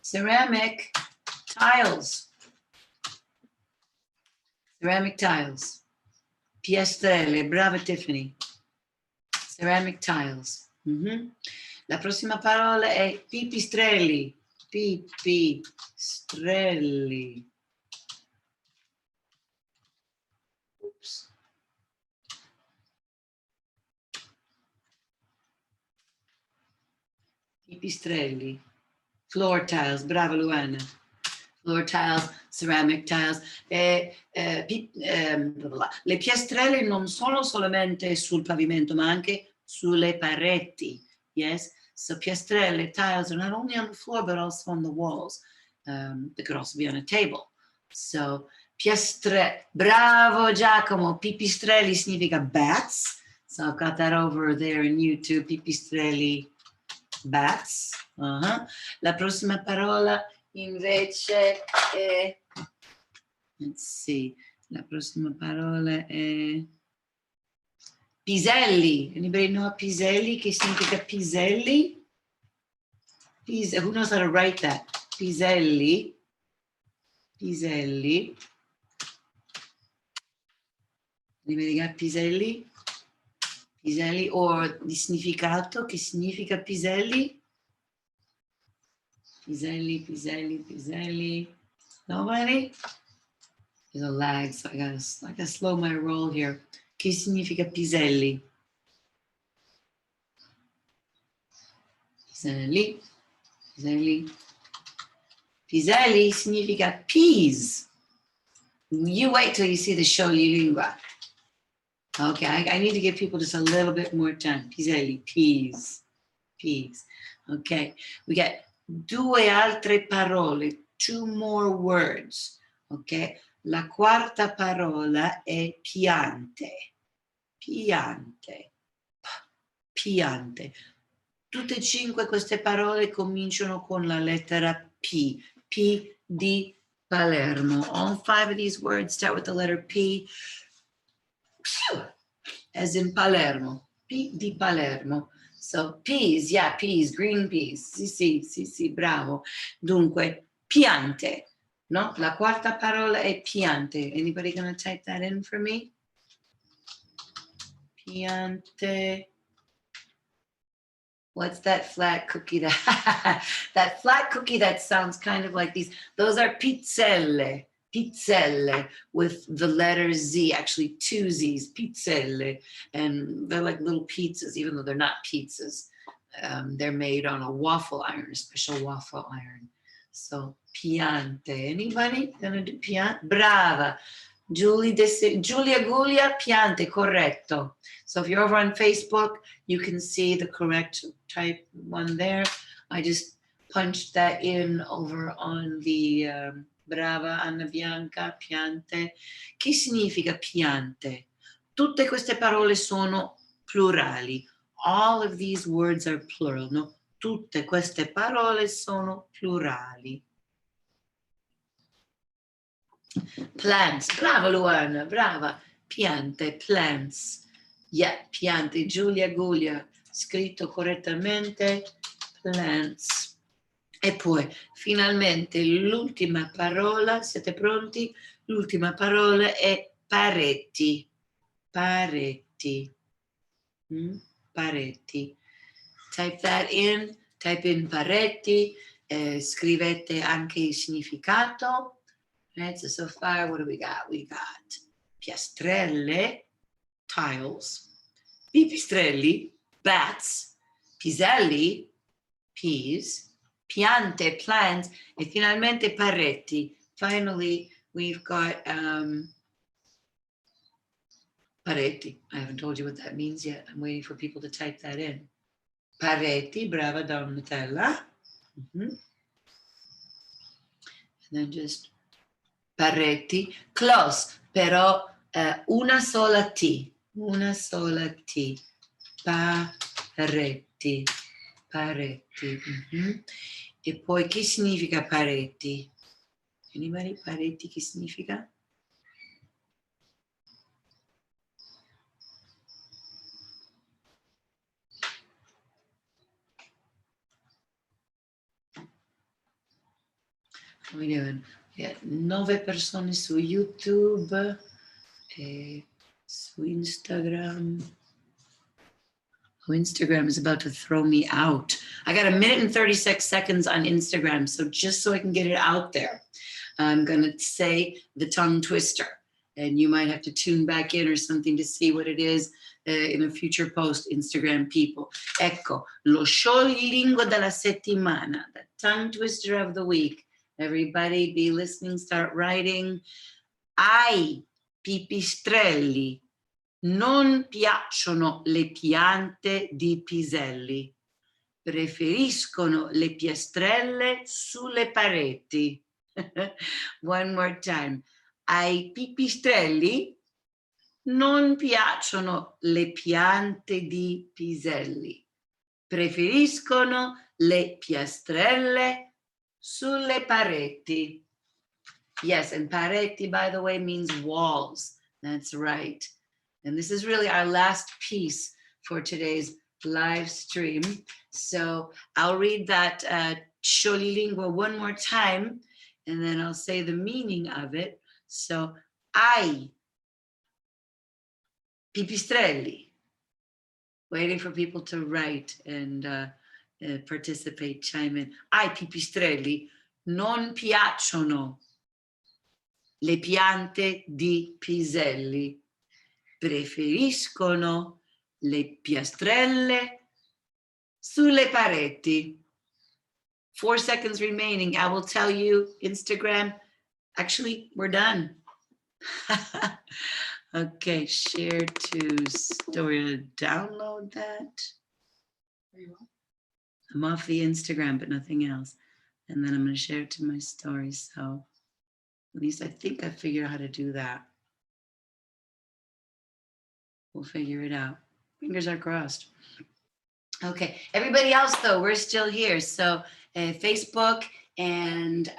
ceramic tiles. Ceramic tiles. Piastrelle, brava Tiffany. Ceramic tiles. La prossima parola è pipistrelli. Pipistrelli. Oops. Pipistrelli. Floor tiles, brava Luana. Floor tiles, ceramic tiles. Le piastrelle non sono solamente sul pavimento, ma anche sulle pareti. Yes? So piastrelle, tiles are not only on the floor, but also on the walls. They could also be on a table. So bravo Giacomo, pipistrelli significa bats. So I've got that over there in YouTube, pipistrelli, bats. La prossima parola invece è, let's see, la prossima parola è piselli. Anybody know piselli? Che significa piselli? Who knows how to write that? Piselli. Piselli. Anybody got piselli? Piselli, o di significato, che significa piselli? Piselli, piselli, piselli. Nobody? There's a lag, so I gotta slow my roll here. Che significa piselli? Piselli, piselli. Piselli significa peas. You wait till you see the scioglingua. Okay, I need to give people just a little bit more time. Piselli, peas, peas. Okay, we get due altre parole, 2 more words. Okay, la quarta parola è piante, piante, piante. Tutte e 5 queste parole cominciano con la lettera P, P di Palermo. All 5 of these words start with the letter P, as in Palermo, P di Palermo. So peas, yeah, peas, green peas. Sì, bravo. Dunque, piante, no? La quarta parola è piante. Anybody gonna type that in for me? Piante. What's that flat cookie that flat cookie that sounds kind of like these? Those are pizzelle. Pizzelle with the letter Z, actually 2 Z's, pizzelle. And they're like little pizzas, even though they're not pizzas. They're made on a waffle iron, a special waffle iron. So piante. Anybody gonna do piante? Brava. Giulia Gulia, piante, corretto. So if you're over on Facebook, you can see the correct type one there. I just punched that in over on the brava Anna Bianca, piante. Che significa piante? Tutte queste parole sono plurali. All of these words are plural, no? Tutte queste parole sono plurali. Plants, brava Luana, brava. Piante, plants. Yeah, piante, Giulia Gulia, scritto correttamente, plants. E poi, finalmente, l'ultima parola, siete pronti? L'ultima parola è pareti. Pareti. Pareti. Type that in, type in pareti, scrivete anche il significato. Right, so far, what do we got? We got piastrelle, tiles, pipistrelli, bats, piselli, peas, piante, plants, e finalmente pareti. Finally, we've got pareti. I haven't told you what that means yet. I'm waiting for people to type that in. Pareti, brava Donatella. And then just pareti, close, però una sola T, Paretti. Paretti. E poi che significa paretti? Anybody? Paretti che significa? Come 9 persone su YouTube e su Instagram. Oh, Instagram is about to throw me out. I got 1 minute and 36 seconds on Instagram, so just so I can get it out there, I'm gonna say the tongue twister, and you might have to tune back in or something to see what it is in a future post, Instagram people. Ecco, lo scioglingua della settimana, the tongue twister of the week. Everybody be listening, start writing. Ai pipistrelli non piacciono le piante di piselli, preferiscono le piastrelle sulle pareti. One more time. Ai pipistrelli non piacciono le piante di piselli, preferiscono le piastrelle sulle pareti. Yes, and pareti, by the way, means walls. That's right. And this is really our last piece for today's live stream. So I'll read that scioglingua one more time, and then I'll say the meaning of it. So, ai pipistrelli. Waiting for people to write and participate, chime in. Ai pipistrelli non piacciono le piante di piselli, preferiscono le piastrelle sulle pareti. 4 seconds remaining. I will tell you, Instagram, actually, we're done. Okay, share to story, download that. I'm off the Instagram, but nothing else. And then I'm going to share it to my story. So at least I think I figured out how to do that. We'll figure it out. Fingers are crossed. Okay, everybody else though, we're still here. So Facebook and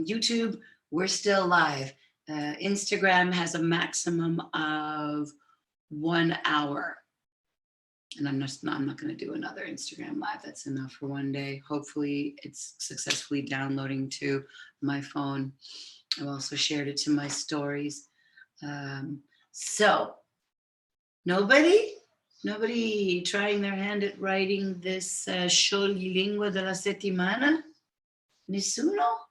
YouTube, we're still live. Instagram has a maximum of 1 hour. And I'm not going to do another Instagram live. That's enough for one day. Hopefully it's successfully downloading to my phone. I've also shared it to my stories. So nobody trying their hand at writing this scioglingua della settimana? Nessuno?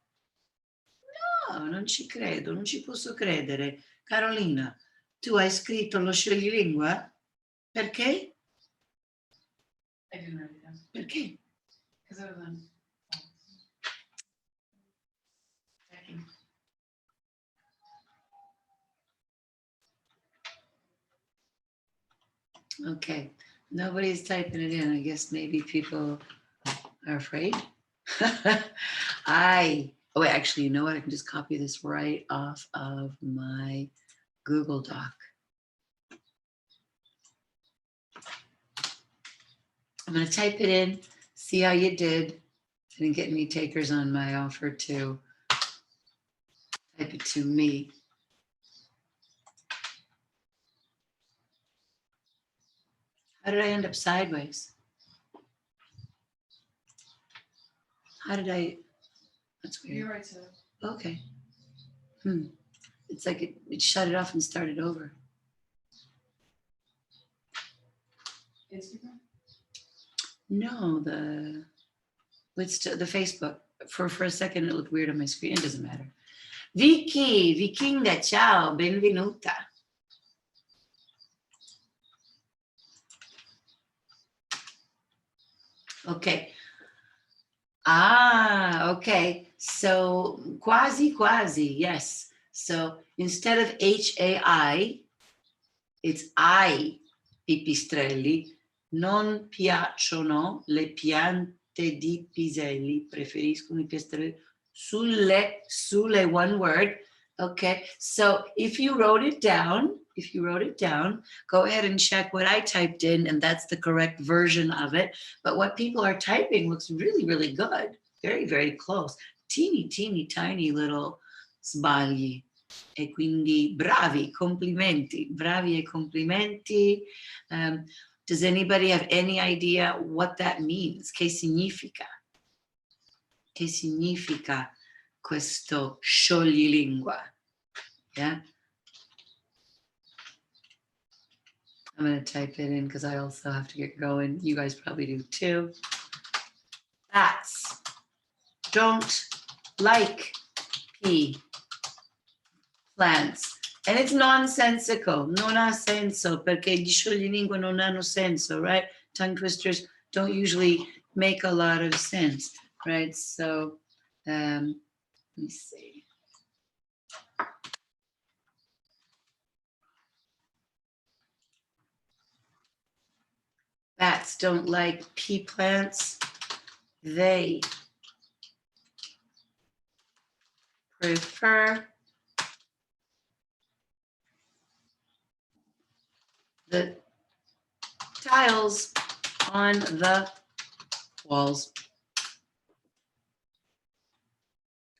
No, non ci credo, non ci posso credere. Carolina, tu hai scritto lo scioglingua? Perché? I didn't write it down. Perché? Because I was on checking. Okay, nobody's typing it in. I guess maybe people are afraid. Oh wait, actually, you know what? I can just copy this right off of my Google Doc. I'm going to type it in, see how you did. I didn't get any takers on my offer to type it to me. How did I end up sideways? How did I? That's weird. You're right, sir. Okay. It's like it shut it off and started over. Instagram? No, the Facebook. For a second, it looked weird on my screen. It doesn't matter. Vicky, Vichinga, ciao, benvenuta. Okay. Okay. So quasi, yes. So instead of HAI, it's I, pipistrelli. Non piacciono le piante di piselli, preferiscono i piastrelli sulle, one word, Okay, so if you wrote it down, go ahead and check what I typed in, and that's the correct version of it. But what people are typing looks really, really good. Very, very close. Teeny, teeny, tiny little sbagli. E quindi bravi, complimenti, bravi e complimenti. Does anybody have any idea what that means? Che significa? Che significa questo scioglilingua? Yeah. I'm going to type it in because I also have to get going. You guys probably do too. Bats don't like pea plants. And it's nonsensical. Non ha senso perché gli scioglilingua non hanno senso, right? Tongue twisters don't usually make a lot of sense, right? So, let me see. Bats don't like pea plants. They prefer the tiles on the walls.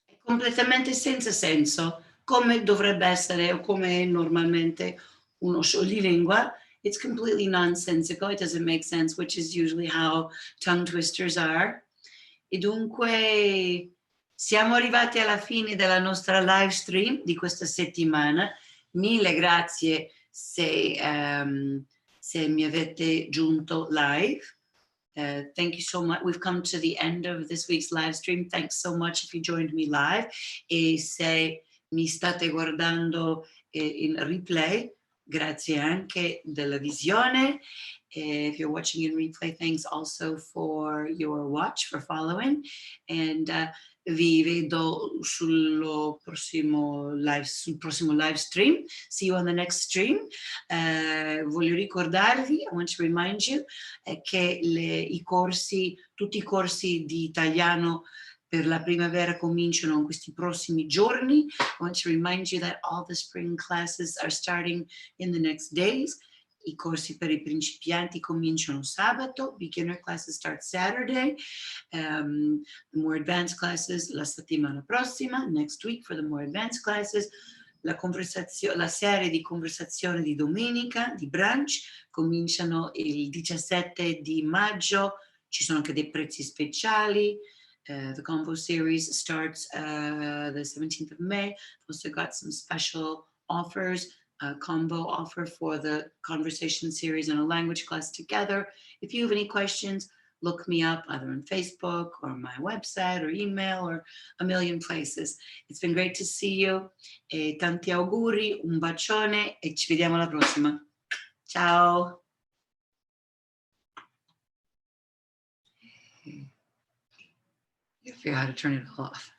È completamente senza senso, come dovrebbe essere o come è normalmente uno scioglilingua. It's completely nonsensical, it doesn't make sense, which is usually how tongue twisters are. E dunque siamo arrivati alla fine della nostra live stream di questa settimana. Mille grazie se mi avete giunto live. Thank you so much. We've come to the end of this week's live stream. Thanks so much if you joined me live. E se mi state guardando in replay, grazie anche della visione. If you're watching in replay, thanks also for your watch, for following. And vi vedo sul prossimo live stream. See you on the next stream. Voglio ricordarvi, I want to remind you, che tutti i corsi di italiano per la primavera cominciano in questi prossimi giorni. I want to remind you that all the spring classes are starting in the next days. I corsi per i principianti cominciano sabato, beginner classes start Saturday, the more advanced classes la settimana prossima, next week for the more advanced classes. La serie di conversazione di domenica, di brunch, cominciano il 17 di maggio, ci sono anche dei prezzi speciali. The combo series starts the 17th of May. I've also got some special offers, a combo offer for the conversation series and a language class together. If you have any questions, look me up either on Facebook or my website or email or a million places. It's been great to see you. E tanti auguri, un bacione e ci vediamo alla prossima. Ciao. You figure out how to turn it off.